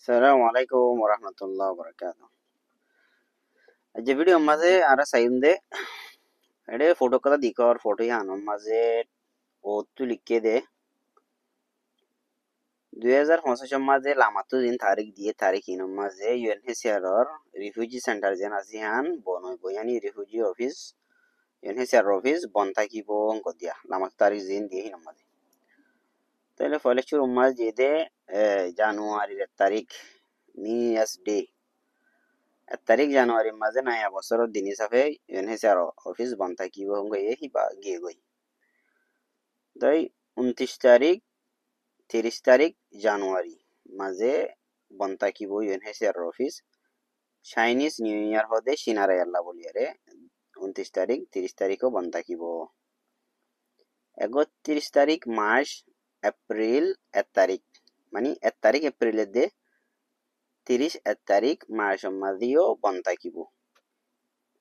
Assalamu alaikum warahmatullahi wabarakatuh. Aja video maze ara sayunde ede photo kala dikor photo hi anom maze otu likke de 2025 maze lamatu din tarik দিয়ে tarik inom maze UNHCR or refugee center jen asi han bonoi boyani refugee office UNHCR office bonta ki bo ngodia lamat tarik din দিয়ে inom maze tele fole churu maze de January tarik ni as day তারিখ জানুয়ারি মাঝে নয়া বছর দিন হিসাবে UNHCR office বন্ধ থাকিব হয়ে হিবা গিয়ে গই তাই 29 তারিখ 30 তারিখ জানুয়ারি মাঝে বন্ধ থাকিব UNHCR office Chinese new year হদে সিনারে আল্লাহ বলিয়ারে 29 তারিখ 30 তারিখও বন্ধ থাকিব 31 তারিখ মার্চ এপ্রিল 1 তারিখ মানে 1 তারিখ এপ্রিলের দে 30 তারিখ মার্চ মাঝেও বন্ধ থাকিব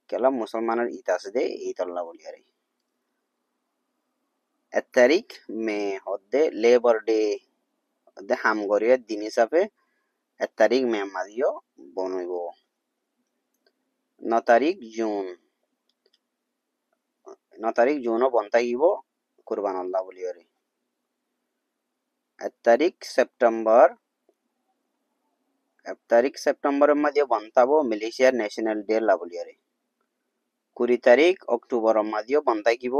কেলা মুসলমানের ঈদ আছে দে ঈদ আল্লাহ বলিয়ারে 1 তারিখ মে হদে লেবার ডে হদে হামগরিয়ার দিন হিসাবে 1 তারিখ মে মাঝেও বনইব 9 তারিখ জুন 9 তারিখ জুনও বন্ধ থাকিব কুরবান আল্লাহ বলিয়ারে 1 তারিখ সেপ্টেম্বরের মাঝে বন্ধ থাকবো মালয়েশিয়ার ন্যাশনাল ডে আল্লাহ বলিয়ারে 20 তারিখ অক্টোবরের মাঝেও বন্ধ থাকিব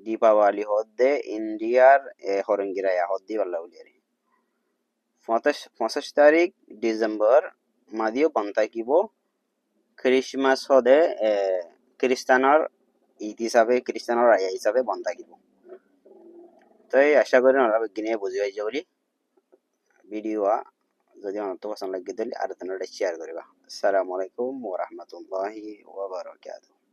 দীপাবলি হদে ইন্ডিয়ার হরঙ্গিরায়া হদ্দি আল্লাহ বলিয়ারে 25 তারিখ ডিসেম্বর মাঝেও বন্ধ থাকিব ক্রিসমাস হদে খ্রিস্টানর ঈদ হিসাবে খ্রিস্টানর আয়া হিসাবে বন্ধ থাকিব তাই আশা করি ওরা বিজ্ঞানী বুঝি পাইছে বলি ভিডিও যদি অনত পছন্দ লাগে দিলে আর তেনারা শেয়ার করিবা। আসসালামু আলাইকুম ওয়া রাহমাতুল্লাহি ওয়া বারাকাতুহু।